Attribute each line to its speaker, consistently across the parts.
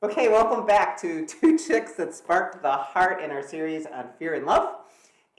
Speaker 1: Okay, welcome back to Two Chicks That Sparked the Heart in our series on fear and love.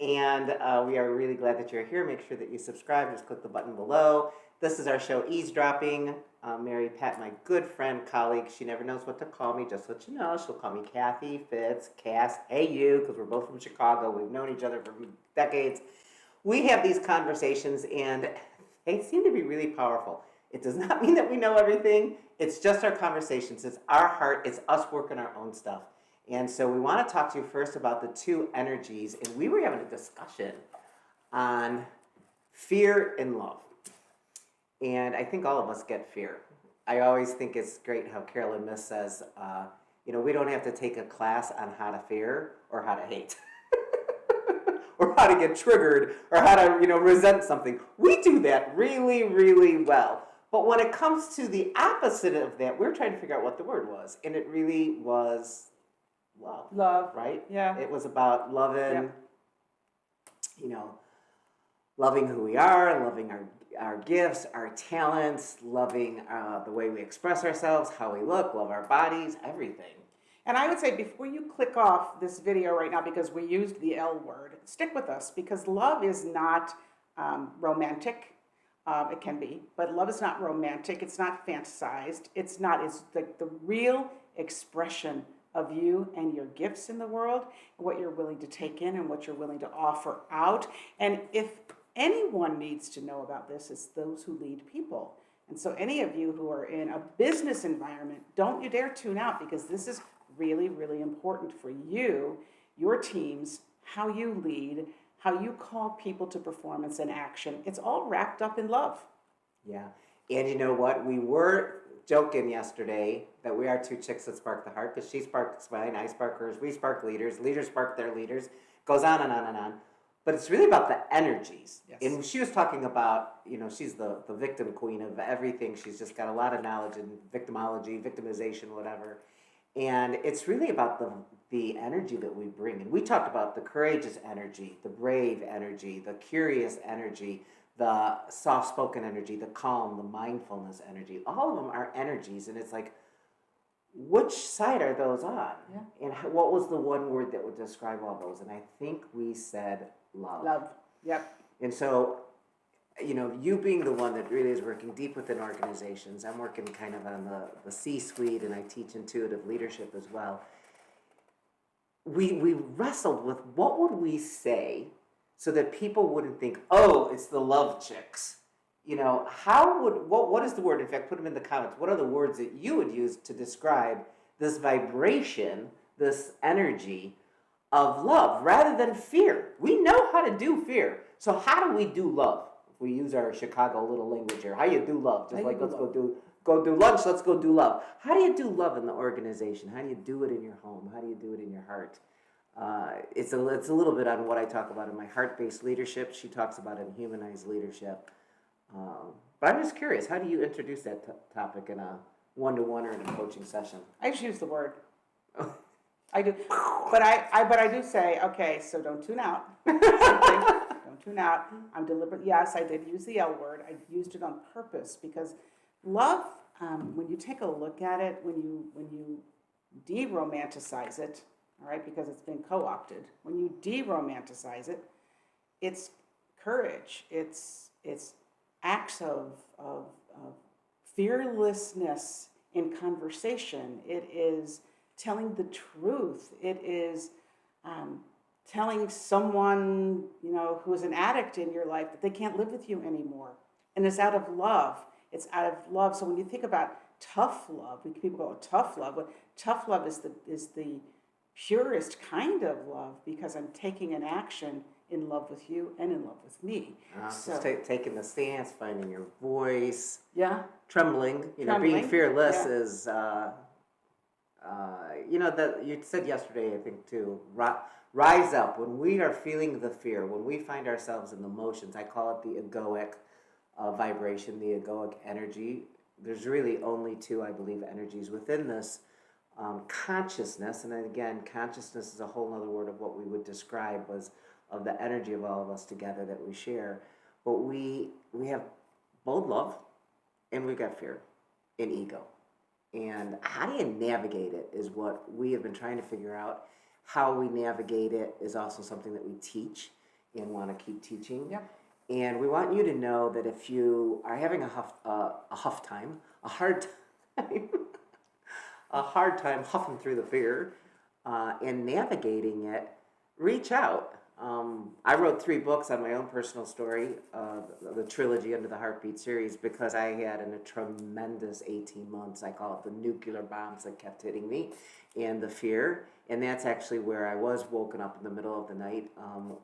Speaker 1: And we are really glad that you're here. Make sure that you subscribe. Just click the button below. This is our show, Eavesdropping. Mary Pat, my good friend, colleague, she never knows what to call me, just so you know. She'll call me Kathy, Fitz, Cass, hey you, because we're both from Chicago. We've known each other for decades. We have these conversations, and they seem to be really powerful. It does not mean that we know everything. It's just our conversations. It's our heart. It's us working our own stuff. And so we want to talk to you first about the two energies. And we were having a discussion on fear and love. And I think all of us get fear. I always think it's great how Carolyn Miss says, we don't have to take a class on how to fear or how to hate. Or how to get triggered or how to, resent something. We do that really, really well. But when it comes to the opposite of that, we're trying to figure out what the word was. And it really was love.
Speaker 2: Love.
Speaker 1: Right?
Speaker 2: Yeah.
Speaker 1: It was about loving, loving who we are, loving our gifts, our talents, loving the way we express ourselves, how we look, love our bodies, everything.
Speaker 2: And I would say before you click off this video right now, because we used the L word, stick with us, because love is not romantic. It can be, but love is not romantic. It's not fantasized. It's the real expression of you and your gifts in the world, and what you're willing to take in and what you're willing to offer out. And if anyone needs to know about this, it's those who lead people. And so any of you who are in a business environment, don't you dare tune out, because this is really, really important for you, your teams, how you lead, how you call people to performance and action. It's all wrapped up in love.
Speaker 1: Yeah. And you know what? We were joking yesterday that we are two chicks that spark the heart, because she sparks mine, I spark hers, we spark leaders spark their leaders, goes on and on and on. But it's really about the energies.
Speaker 2: Yes.
Speaker 1: And she was talking about, she's the victim queen of everything. She's just got a lot of knowledge in victimology, victimization, whatever. And it's really about the energy that we bring. And we talked about the courageous energy, the brave energy, the curious energy, the soft-spoken energy, the calm, the mindfulness energy. All of them are energies. And it's like, which side are those on?
Speaker 2: Yeah.
Speaker 1: And what was the one word that would describe all those? And I think we said love.
Speaker 2: Love. Yep.
Speaker 1: And so, you being the one that really is working deep within organizations, I'm working kind of on the C-suite, and I teach intuitive leadership as well. We wrestled with what would we say so that people wouldn't think, oh, it's the love chicks. What is the word? In fact, put them in the comments. What are the words that you would use to describe this vibration, this energy of love, rather than fear? We know how to do fear. So how do we do love? If we use our Chicago little language here, how you do love? Just like let's go do lunch, let's go do love. How do you do love in the organization? How do you do it in your home? How do you do it in your heart? It's a little bit on what I talk about in my heart-based leadership. She talks about it in Humanized leadership. But I'm just curious, how do you introduce that topic in a one-to-one or in a coaching session?
Speaker 2: I just use the word. I do, but I do say, okay, so don't tune out. Don't tune out. I'm deliberate. Yes, I did use the L word. I used it on purpose, because love, when you take a look at it, when you de-romanticize it, all right, because it's been co-opted. When you de-romanticize it, it's courage. It's acts of fearlessness in conversation. It is telling the truth. It is telling someone, who is an addict in your life that they can't live with you anymore. And it's out of love. It's out of love. So when you think about tough love, people go, tough love. But tough love is the purest kind of love, because I'm taking an action in love with you and in love with me.
Speaker 1: So taking the stance, finding your voice.
Speaker 2: Yeah.
Speaker 1: Trembling. Being fearless is, that you said yesterday, I think too, rise up. When we are feeling the fear, when we find ourselves in the emotions, I call it the egoic vibration, the egoic energy. There's really only two, I believe, energies within this consciousness. And then again, consciousness is a whole other word of what we would describe was of the energy of all of us together that we share. But we have both love and we've got fear and ego. And how do you navigate it is what we have been trying to figure out. How we navigate it is also something that we teach and want to keep teaching.
Speaker 2: Yep.
Speaker 1: And we want you to know that if you are having a hard time, a hard time huffing through the fear and navigating it, reach out. I wrote 3 books on my own personal story, the trilogy Under the Heartbeat series, because I had a tremendous 18 months. I call it the nuclear bombs that kept hitting me and the fear. And that's actually where I was woken up in the middle of the night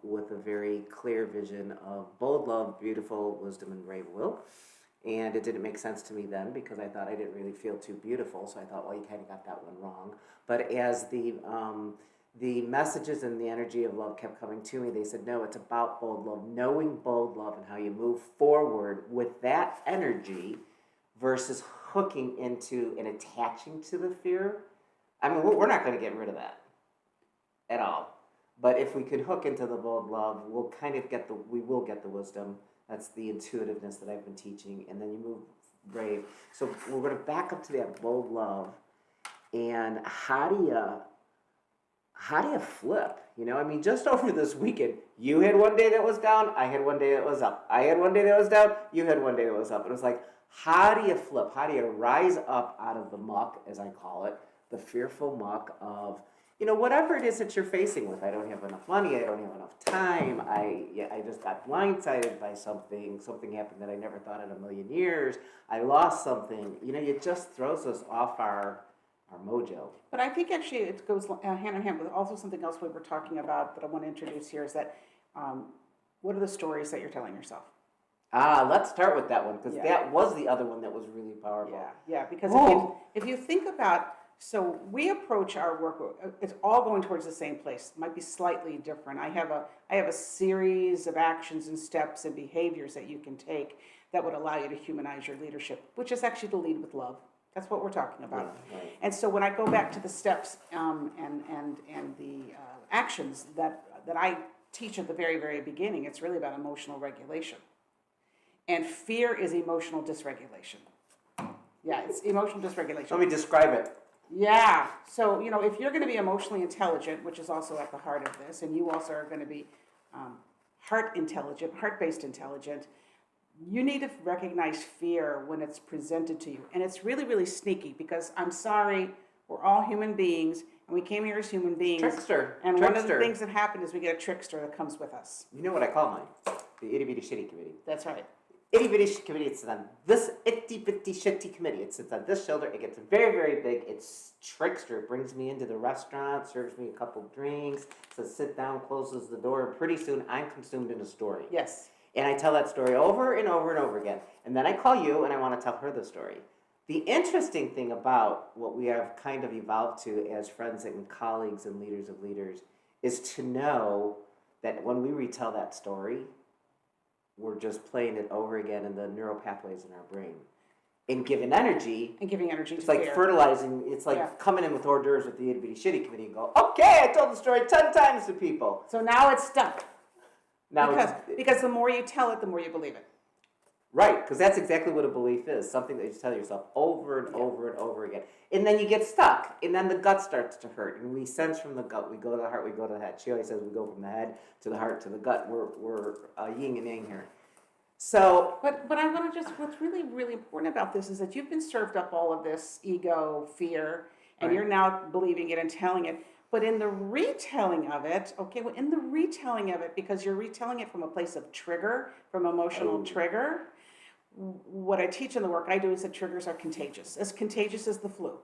Speaker 1: with a very clear vision of bold love, beautiful wisdom, and brave will. And it didn't make sense to me then because I thought I didn't really feel too beautiful. So I thought, well, you kind of got that one wrong. But as the messages and the energy of love kept coming to me, they said, no, it's about bold love, knowing bold love and how you move forward with that energy versus hooking into and attaching to the fear. I mean, we're not going to get rid of that at all. But if we could hook into the bold love, we'll kind of we will get the wisdom. That's the intuitiveness that I've been teaching. And then you move brave. So we're going to back up to that bold love. And how do you flip? You know, I mean, just over this weekend, you had one day that was down, I had one day that was up. I had one day that was down, you had one day that was up. It was like, how do you flip? How do you rise up out of the muck, as I call it, the fearful muck of, you know, whatever it is that you're facing with. I don't have enough money, I don't have enough time, I just got blindsided by something happened that I never thought in a million years, I lost something. You know, it just throws us off our mojo.
Speaker 2: But I think actually it goes hand in hand with also something else we were talking about that I want to introduce here is that what are the stories that you're telling yourself?
Speaker 1: Let's start with that one because that was the other one that was really powerful.
Speaker 2: Yeah, because if you think about, so we approach our work, it's all going towards the same place. It might be slightly different. I have a series of actions and steps and behaviors that you can take that would allow you to humanize your leadership, which is actually to lead with love. That's what we're talking about.
Speaker 1: Yeah, right.
Speaker 2: And so when I go back to the steps and the actions that I teach at the very, very beginning, it's really about emotional regulation. And fear is emotional dysregulation. Yeah, it's emotional dysregulation.
Speaker 1: Let me describe it.
Speaker 2: Yeah. So, you know, if you're going to be emotionally intelligent, which is also at the heart of this, and you also are going to be heart-based intelligent, you need to recognize fear when it's presented to you. And it's really, really sneaky because I'm sorry, we're all human beings, and we came here as human beings.
Speaker 1: Trickster.
Speaker 2: And one of the things that happen is we get a trickster that comes with us.
Speaker 1: You know what I call mine? The itty bitty shitty committee.
Speaker 2: That's right.
Speaker 1: Itty bitty committee, it's on this itty bitty shitty committee. It sits on this shoulder, it gets very, very big. It's trickster. It brings me into the restaurant, serves me a couple drinks, says sit down, closes the door, and pretty soon I'm consumed in a story.
Speaker 2: Yes.
Speaker 1: And I tell that story over and over and over again. And then I call you and I want to tell her the story. The interesting thing about what we have kind of evolved to as friends and colleagues and leaders of leaders is to know that when we retell that story, we're just playing it over again in the neural pathways in our brain. And giving energy.
Speaker 2: And giving energy
Speaker 1: it's
Speaker 2: to
Speaker 1: like
Speaker 2: fear.
Speaker 1: Fertilizing. It's like coming in with hors d'oeuvres with the itty bitty shitty committee and go, okay, I told the story 10 times to people.
Speaker 2: So now it's stuck.
Speaker 1: Now
Speaker 2: because the more you tell it, the more you believe it.
Speaker 1: Right, because that's exactly what a belief is. Something that you tell yourself over and over and over again. And then you get stuck, and then the gut starts to hurt. And we sense from the gut, we go to the heart, we go to the head. She always says we go from the head to the heart to the gut. We're yin and yang here. So,
Speaker 2: but I want to what's really, really important about this is that you've been served up all of this ego, fear, and you're now believing it and telling it. But in the retelling of it, because you're retelling it from a place of trigger, from emotional trigger, what I teach in the work I do is that triggers are contagious as the flu.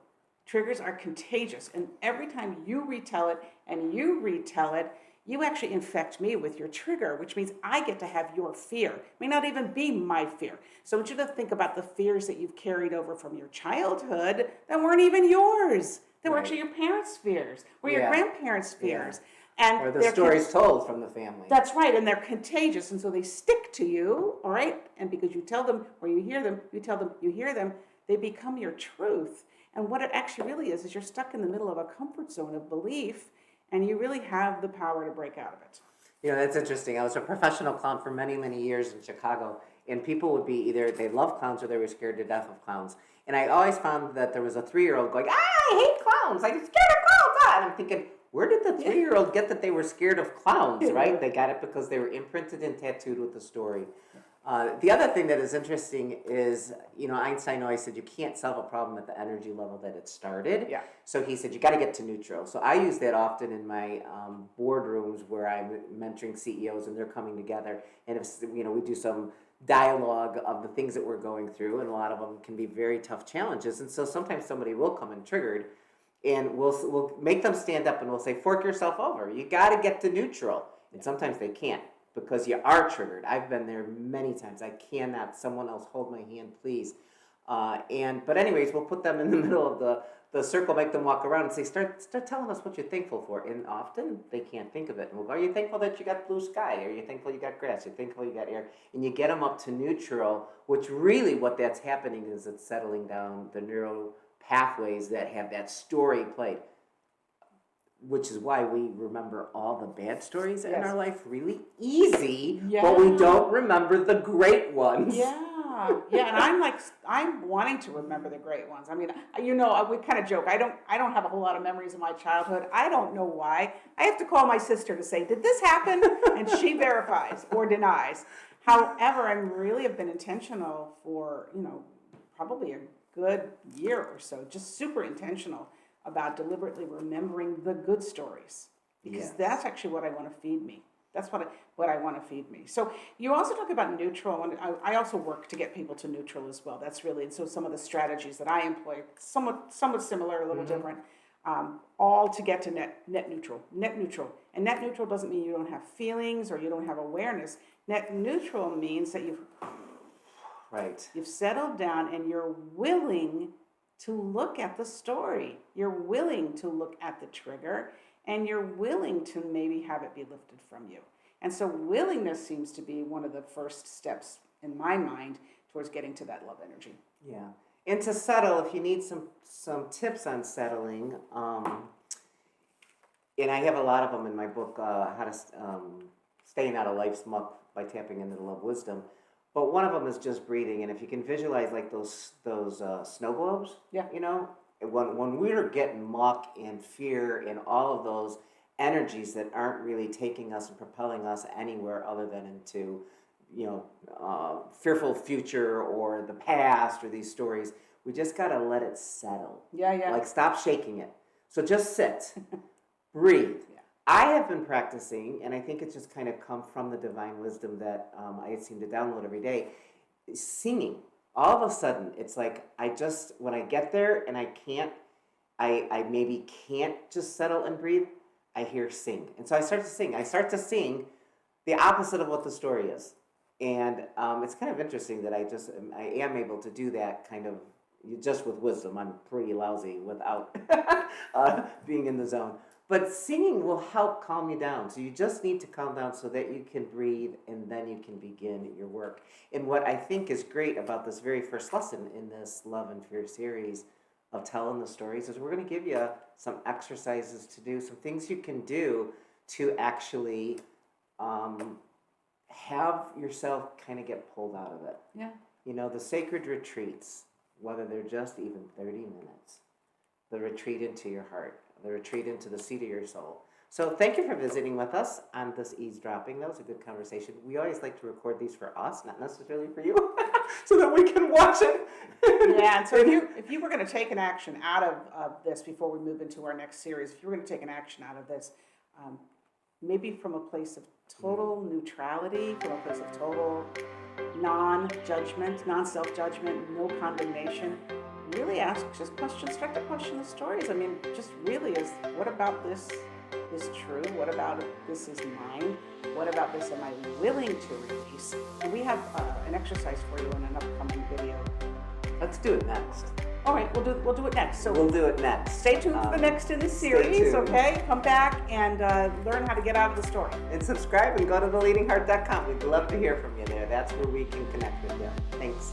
Speaker 2: Triggers are contagious. And every time you retell it, you actually infect me with your trigger, which means I get to have your fear. It may not even be my fear. So I want you to think about the fears that you've carried over from your childhood that weren't even yours. They were actually your parents' fears or your grandparents' fears. And
Speaker 1: or the stories told from the family.
Speaker 2: That's right, and they're contagious, and so they stick to you, all right? And because you tell them, or you hear them, you tell them, you hear them, they become your truth. And what it actually really is you're stuck in the middle of a comfort zone of belief, and you really have the power to break out of it.
Speaker 1: You know, that's interesting. I was a professional clown for many, many years in Chicago, and people would be either they love clowns or they were scared to death of clowns. And I always found that there was a 3-year-old going, I hate clowns. I'm scared of clowns. And I'm thinking, where did the 3-year-old get that they were scared of clowns, right? They got it because they were imprinted and tattooed with the story. The other thing that is interesting is, Einstein always said you can't solve a problem at the energy level that it started.
Speaker 2: Yeah.
Speaker 1: So he said you got to get to neutral. So I use that often in my boardrooms where I'm mentoring CEOs and they're coming together. And if we do some dialogue of the things that we're going through, and a lot of them can be very tough challenges. And so sometimes somebody will come in triggered, and we'll make them stand up and we'll say, fork yourself over. You got to get to neutral. And sometimes they can't, because you are triggered. I've been there many times. I cannot. Someone else hold my hand, please. But anyways, we'll put them in the middle of the circle, make them walk around and say, start telling us what you're thankful for. And often they can't think of it. And we'll go, are you thankful that you got blue sky? Are you thankful you got grass? Are you thankful you got air? And you get them up to neutral, which really what that's happening is it's settling down the neural pathways that have that story played. Which is why we remember all the bad stories in our life really easy, but we don't remember the great ones.
Speaker 2: And I'm wanting to remember the great ones. I mean, we kind of joke. I don't have a whole lot of memories of my childhood. I don't know why. I have to call my sister to say, did this happen? And she verifies or denies. However, I really have been intentional for, probably a good year or so, just super intentional about deliberately remembering the good stories, because that's actually what I want to feed me. That's what I want to feed me. So you also talk about neutral, and I also work to get people to neutral as well. That's really, and so some of the strategies that I employ, somewhat similar, a little different, all to get to net neutral. And net neutral doesn't mean you don't have feelings or you don't have awareness. Net neutral means that you've settled down and you're willing to look at the story. You're willing to look at the trigger, and you're willing to maybe have it be lifted from you. And so willingness seems to be one of the first steps in my mind towards getting to that love energy.
Speaker 1: Yeah. And to settle, if you need some tips on settling, and I have a lot of them in my book, How to Staying Out of Life's Muck by Tapping into the Love Wisdom. But one of them is just breathing, and if you can visualize like those snow globes, when we're getting muck and fear and all of those energies that aren't really taking us and propelling us anywhere other than into, fearful future or the past or these stories, we just gotta let it settle. Like stop shaking it. So just sit, breathe. I have been practicing, and I think it's just kind of come from the divine wisdom that I seem to download every day, singing. All of a sudden, it's like when I get there and I maybe can't just settle and breathe, I hear sing. And so I start to sing. I start to sing the opposite of what the story is. And it's kind of interesting that I am able to do that kind of just with wisdom. I'm pretty lousy without being in the zone. But singing will help calm you down. So you just need to calm down so that you can breathe, and then you can begin your work. And what I think is great about this very first lesson in this Love and Fear series of telling the stories is we're going to give you some exercises to do, some things you can do to actually have yourself kind of get pulled out of it. The sacred retreats, whether they're just even 30 minutes, the retreat into your heart, the retreat into the seat of your soul. So thank you for visiting with us on this eavesdropping. That was a good conversation. We always like to record these for us, not necessarily for you, so that we can watch it.
Speaker 2: And so if you were going to take an action out of this before we move into our next series, if you were going to take an action out of this, maybe from a place of total neutrality, from a place of total non-judgment, non-self-judgment, no condemnation, really start to question the stories. I mean, just really what about this is true? What about this is mine? What about this am I willing to release? And we have an exercise for you in an upcoming video.
Speaker 1: Let's do it next.
Speaker 2: All right, we'll do it next. So
Speaker 1: we'll do it next.
Speaker 2: Stay tuned for the next in the series, okay? Come back and learn how to get out of the story.
Speaker 1: And subscribe and go to theleadingheart.com. We'd love to hear from you there. That's where we can connect with you. Thanks.